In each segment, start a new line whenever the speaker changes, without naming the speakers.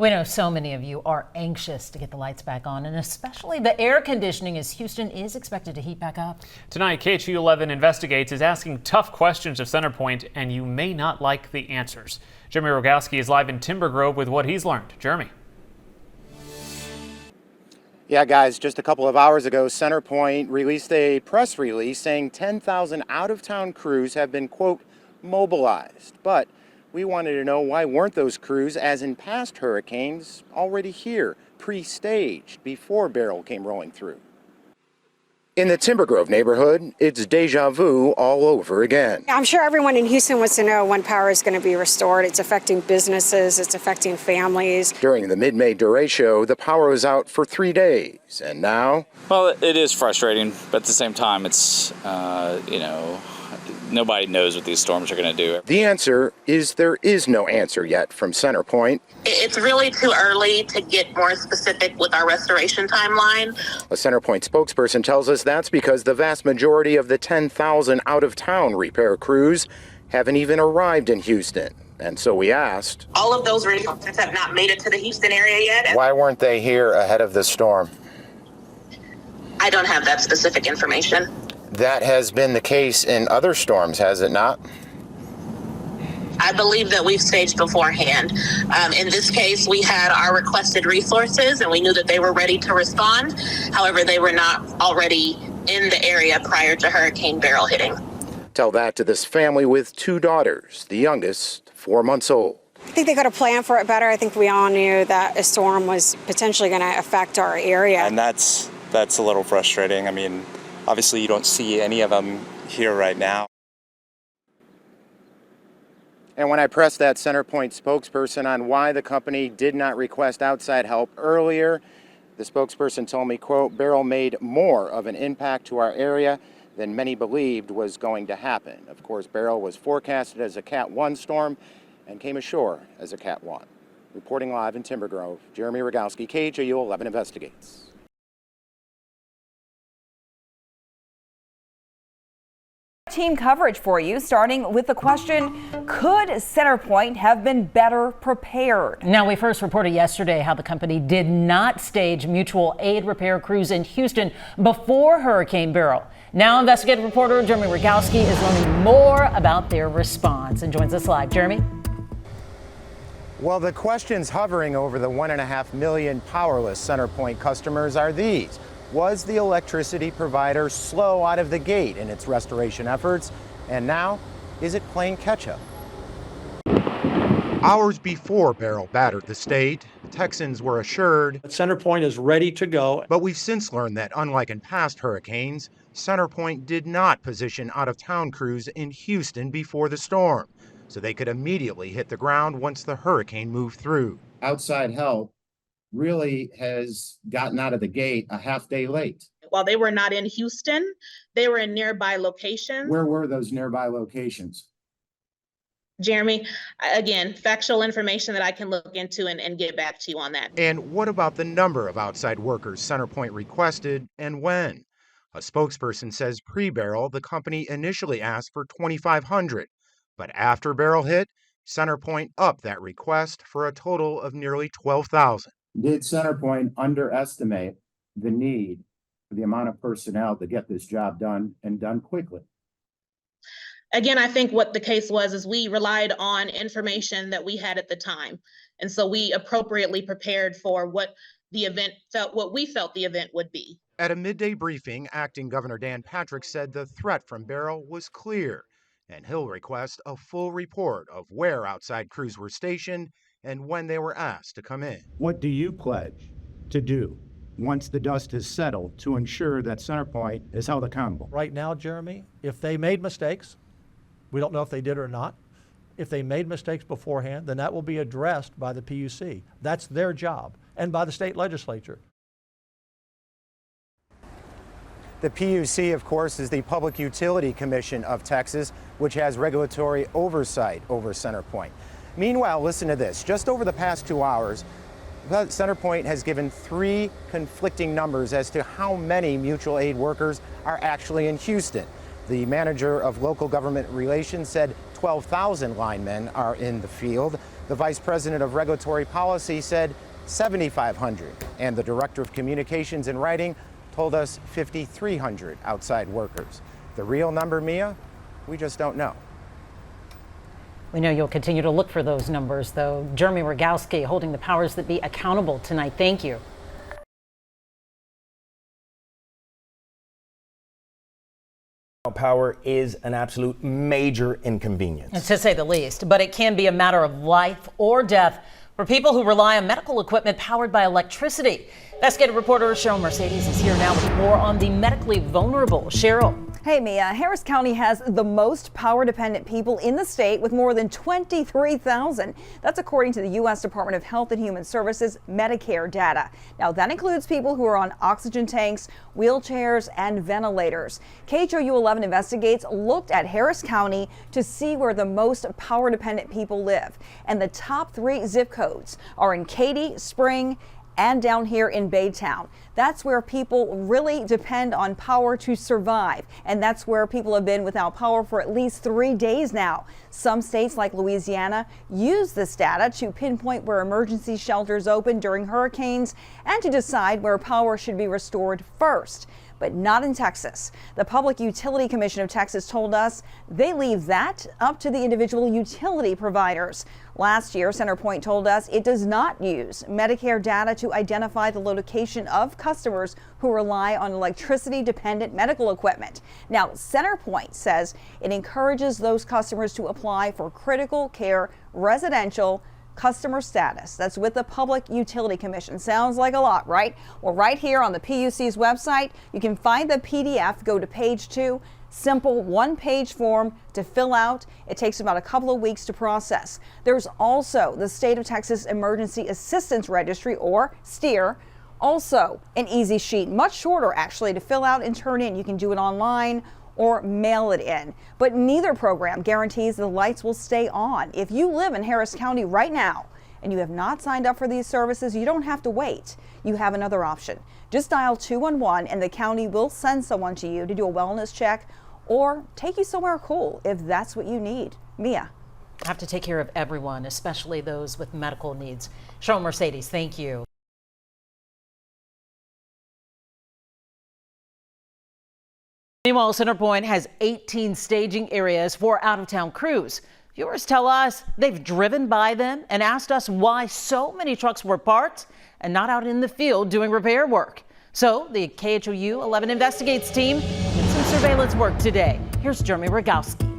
We know so many of you are anxious to get the lights back on, and especially the air conditioning, as Houston is expected to heat back up.
Tonight, KHOU 11 Investigates is asking tough questions of CenterPoint, and you may not like the answers. Jeremy Rogalski is live in Timber Grove with what he's learned. Jeremy.
Yeah, guys, just a couple of hours ago, CenterPoint released a press release saying 10,000 out-of-town crews have been, quote, mobilized. But we wanted to know, why weren't those crews, as in past hurricanes, already here, pre-staged, before Beryl came rolling through? In the Timber Grove neighborhood, it's deja vu all over again.
I'm sure everyone in Houston wants to know when power is going to be restored. It's affecting businesses, it's affecting families.
During the mid-May derecho, the power was out for 3 days, and now?
Well, it is frustrating, but at the same time, it's, nobody knows what these storms are going to do.
The answer is there is no answer yet from CenterPoint.
It's really too early to get more specific with our restoration timeline.
A CenterPoint spokesperson tells us that's because the vast majority of the 10,000 out-of-town repair crews haven't even arrived in Houston. And so we asked,
all of those resources have not made it to the Houston area yet.
why weren't they here ahead of the storm?
I don't have that specific information.
That has been the case in other storms, has it not?
I believe that we've staged beforehand. In this case, we had our requested resources and we knew that they were ready to respond. However, they were not already in the area prior to Hurricane Beryl hitting.
Tell that to this family with 2 daughters, the youngest 4 months old.
I think they could have planned for it better. I think we all knew that a storm was potentially going to affect our area.
And that's a little frustrating. I mean, obviously you don't see any of them here right now.
And when I pressed that CenterPoint spokesperson on why the company did not request outside help earlier, the spokesperson told me, quote, Beryl made more of an impact to our area than many believed was going to happen. Of course, Beryl was forecasted as a Cat 1 storm and came ashore as a Cat 1. Reporting live in Timber Grove, Jeremy Rogalski, KHOU 11 Investigates.
Team coverage for you, starting with the question, could CenterPoint have been better prepared?
Now, we first reported yesterday how the company did not stage mutual aid repair crews in Houston before Hurricane Beryl. Now, investigative reporter Jeremy Rogalski is learning more about their response and joins us live. Jeremy?
Well, the questions hovering over the 1.5 million powerless CenterPoint customers are these. Was the electricity provider slow out of the gate in its restoration efforts? And now, is it playing catch-up? Hours before Beryl battered the state, Texans were assured
CenterPoint is ready to go.
But we've since learned that, unlike in past hurricanes, CenterPoint did not position out-of-town crews in Houston before the storm, so they could immediately hit the ground once the hurricane moved through.
Outside help really has gotten out of the gate a half day late.
While they were not in Houston, they were in nearby locations.
Where were those nearby locations?
Jeremy, again, factual information that I can look into and get back to you on that.
And what about the number of outside workers CenterPoint requested and when? A spokesperson says pre-Beryl, the company initially asked for 2,500, but after Beryl hit, CenterPoint upped that request for a total of nearly 12,000.
Did CenterPoint underestimate the need for the amount of personnel to get this job done and done quickly?
Again, I think what the case was is we relied on information that we had at the time. And so we appropriately prepared for what we felt the event would be.
At a midday briefing, Acting Governor Dan Patrick said the threat from Beryl was clear, and he'll request a full report of where outside crews were stationed and when they were asked to come in.
What do you pledge to do once the dust has settled to ensure that CenterPoint is held accountable?
Right now, Jeremy, if they made mistakes, we don't know if they did or not. If they made mistakes beforehand, then that will be addressed by the PUC. That's their job, and by the state legislature.
The PUC, of course, is the Public Utility Commission of Texas, which has regulatory oversight over CenterPoint. Meanwhile, listen to this. Just over the past 2 hours, CenterPoint has given 3 conflicting numbers as to how many mutual aid workers are actually in Houston. The manager of local government relations said 12,000 linemen are in the field. The Vice President of Regulatory Policy said 7,500, and the Director of Communications and Writing told us 5,300 outside workers. The real number, Mia, we just don't know.
We know you'll continue to look for those numbers, though. Jeremy Rogalski holding the powers that be accountable tonight. Thank you.
Power is an absolute major inconvenience.
To say the least, but it can be a matter of life or death for people who rely on medical equipment powered by electricity. Investigative reporter Cheryl Mercedes is here now with more on the medically vulnerable. Cheryl.
Hey Mia, Harris County has the most power-dependent people in the state with more than 23,000. That's according to the U.S. Department of Health and Human Services Medicare data. Now that includes people who are on oxygen tanks, wheelchairs, and ventilators. KHOU 11 Investigates looked at Harris County to see where the most power-dependent people live. And the top 3 zip codes are in Katy, Spring, and down here in Baytown. That's where people really depend on power to survive. And that's where people have been without power for at least 3 days now. Some states like Louisiana use this data to pinpoint where emergency shelters open during hurricanes and to decide where power should be restored first. But not in Texas. The Public Utility Commission of Texas told us they leave that up to the individual utility providers. Last year, CenterPoint told us it does not use Medicare data to identify the location of customers who rely on electricity-dependent medical equipment. Now, CenterPoint says it encourages those customers to apply for critical care residential customer status. That's with the Public Utility Commission. Sounds like a lot, right? Well, right here on the PUC's website, you can find the PDF. Go to page 2. Simple one-page form to fill out. It takes about a couple of weeks to process. There's also the State of Texas Emergency Assistance Registry, or STEER. Also an easy sheet, much shorter actually, to fill out and turn in. You can do it online or mail it in. But neither program guarantees the lights will stay on. If you live in Harris County right now and you have not signed up for these services, you don't have to wait. You have another option. Just dial 211 and the county will send someone to you to do a wellness check or take you somewhere cool if that's what you need. Mia.
Have to take care of everyone, especially those with medical needs. Cheryl Mercedes, thank you. Meanwhile, CenterPoint has 18 staging areas for out-of-town crews. Viewers tell us they've driven by them and asked us why so many trucks were parked and not out in the field doing repair work. So the KHOU 11 Investigates team did some surveillance work today. Here's Jeremy Rogalski.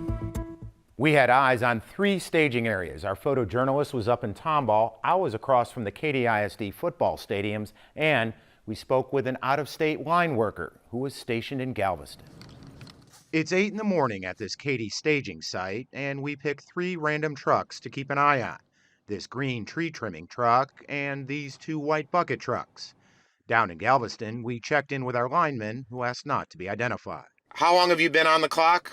We had eyes on 3 staging areas. Our photojournalist was up in Tomball. I was across from the Katy ISD football stadiums, and we spoke with an out-of-state line worker who was stationed in Galveston. It's 8 in the morning at this Katy staging site, and we picked 3 random trucks to keep an eye on. This green tree trimming truck and these 2 white bucket trucks. Down in Galveston, we checked in with our lineman, who asked not to be identified. How long have you been on the clock?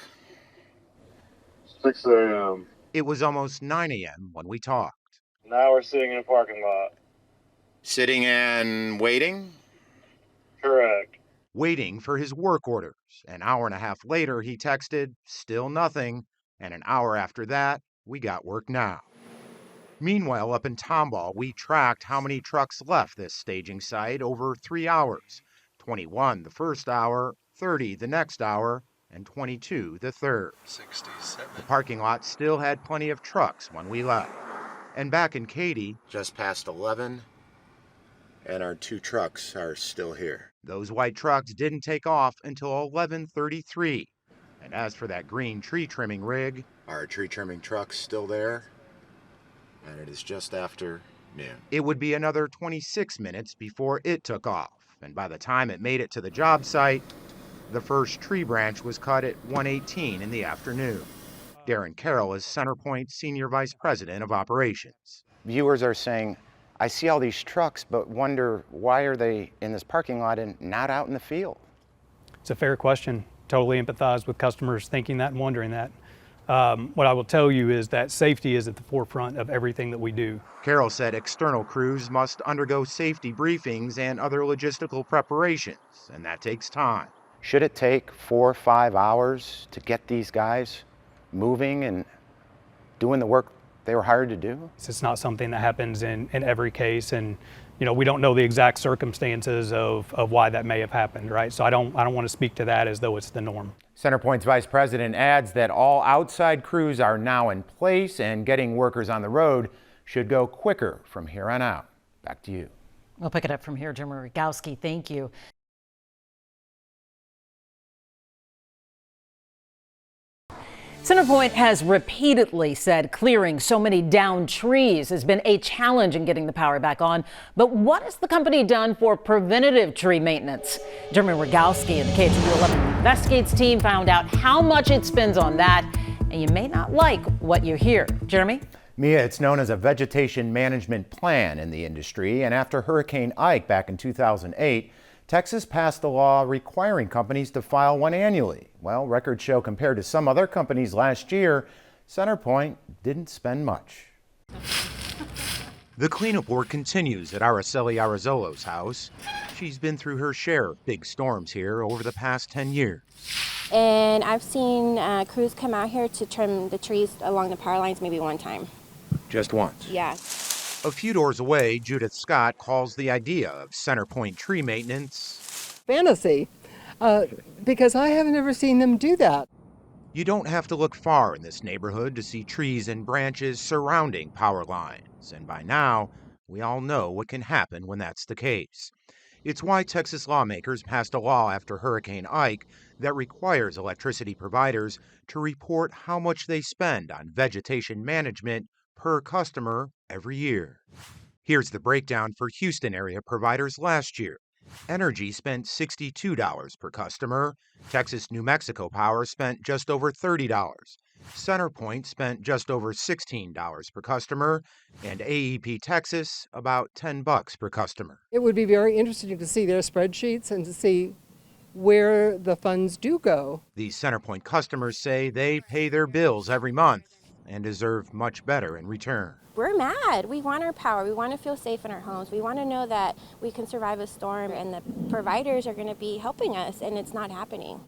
6 a.m.
It was almost 9 a.m. when we talked.
Now we're sitting in a parking lot.
Sitting and waiting?
Correct.
Waiting for his work orders. An hour and a half later, he texted, still nothing. And an hour after that, we got work now. Meanwhile, up in Tomball, we tracked how many trucks left this staging site over 3 hours. 21 the first hour, 30 the next hour, and 22 the third.
67.
The parking lot still had plenty of trucks when we left. And back in Katy, just past 11, and our 2 trucks are still here. Those white trucks didn't take off until 11:33. And as for that green tree trimming rig, our tree trimming truck's still there, and it is just after noon. It would be another 26 minutes before it took off, and by the time it made it to the job site, the first tree branch was cut at 1:18 in the afternoon. Darren Carroll is CenterPoint's Senior Vice President of Operations. Viewers are saying, I see all these trucks, but wonder why are they in this parking lot and not out in the field?
It's a fair question. Totally empathize with customers thinking that and wondering that. What I will tell you is that safety is at the forefront of everything that we do.
Carroll said external crews must undergo safety briefings and other logistical preparations, and that takes time. Should it take 4 or 5 hours to get these guys moving and doing the work they were hired to do?
It's not something that happens in every case, and we don't know the exact circumstances of why that may have happened, right? So I don't want to speak to that as though it's the norm.
CenterPoint's vice president adds that all outside crews are now in place and getting workers on the road should go quicker from here on out. Back to you.
We'll pick it up from here. Jeremy Rogalski, thank you. CenterPoint has repeatedly said clearing so many downed trees has been a challenge in getting the power back on. But what has the company done for preventative tree maintenance? Jeremy Rogalski and the KHOU 11 Investigates team found out how much it spends on that, and you may not like what you hear. Jeremy?
Mia, it's known as a vegetation management plan in the industry, and after Hurricane Ike back in 2008, Texas passed a law requiring companies to file one annually. Well, records show compared to some other companies last year, CenterPoint didn't spend much.
The cleanup work continues at Araceli Arizolo's house. She's been through her share of big storms here over the past 10 years.
And I've seen crews come out here to trim the trees along the power lines maybe one time.
Just once?
Yeah.
A few doors away, Judith Scott calls the idea of CenterPoint tree maintenance
fantasy, because I haven't ever seen them do that.
You don't have to look far in this neighborhood to see trees and branches surrounding power lines, and by now, we all know what can happen when that's the case. It's why Texas lawmakers passed a law after Hurricane Ike that requires electricity providers to report how much they spend on vegetation management per customer every year. Here's the breakdown for Houston area providers last year. Energy spent $62 per customer. Texas New Mexico Power spent just over $30. CenterPoint spent just over $16 per customer, and AEP Texas about $10 per customer.
It would be very interesting to see their spreadsheets and to see where the funds do go.
These CenterPoint customers say they pay their bills every month and deserve much better in return.
We're mad. We want our power. We want to feel safe in our homes. We want to know that we can survive a storm and the providers are going to be helping us, and it's not happening.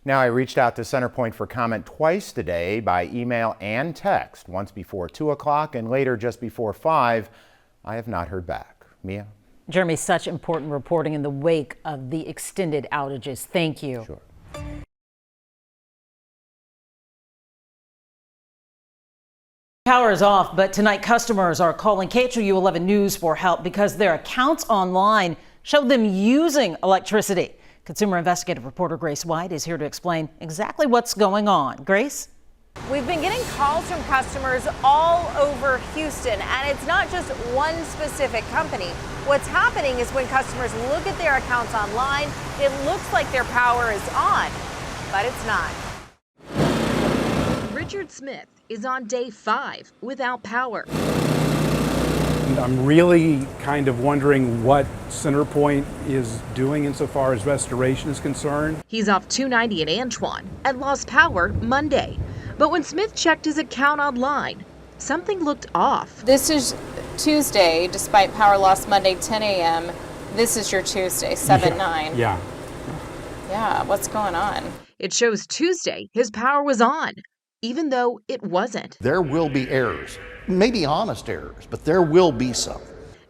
Now, I reached out to CenterPoint for comment twice today by email and text, once before 2 o'clock and later just before 5. I have not heard back. Mia?
Jeremy, such important reporting in the wake of the extended outages. Thank you.
Sure.
Power is off, but tonight customers are calling KHOU 11 News for help because their accounts online show them using electricity. Consumer investigative reporter Grace White is here to explain exactly what's going on. Grace?
We've been getting calls from customers all over Houston, and it's not just one specific company. What's happening is when customers look at their accounts online, it looks like their power is on, but it's not.
Richard Smith is on day 5 without power.
I'm really kind of wondering what CenterPoint is doing insofar as restoration is concerned.
He's off 290 in Antoine and lost power Monday. But when Smith checked his account online, something looked off.
This is Tuesday, despite power loss Monday 10 a.m. This is your Tuesday, 7/9.
Yeah.
Yeah, what's going on?
It shows Tuesday his power was on, even though it wasn't.
There will be errors, maybe honest errors, but there will be some.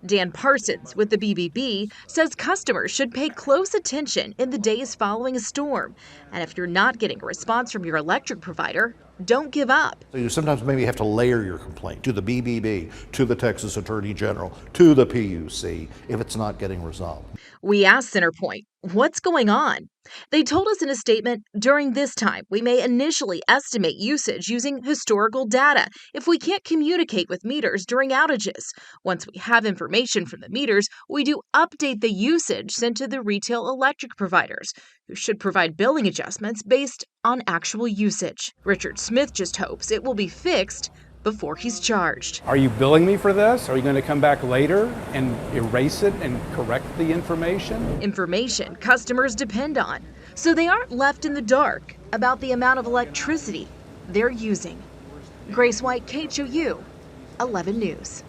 Dan Parsons with the BBB says customers should pay close attention in the days following a storm. And if you're not getting a response from your electric provider, don't give up.
So you sometimes maybe have to layer your complaint to the BBB, to the Texas Attorney General, to the PUC if it's not getting resolved.
We asked CenterPoint, what's going on? They told us in a statement, during this time, we may initially estimate usage using historical data if we can't communicate with meters during outages. Once we have information from the meters, we do update the usage sent to the retail electric providers, who should provide billing adjustments based on actual usage. Richard Smith just hopes it will be fixed before he's charged.
Are you billing me for this? Are you going to come back later and erase it and correct the information?
Information customers depend on, so they aren't left in the dark about the amount of electricity they're using. Grace White, KHOU 11 News.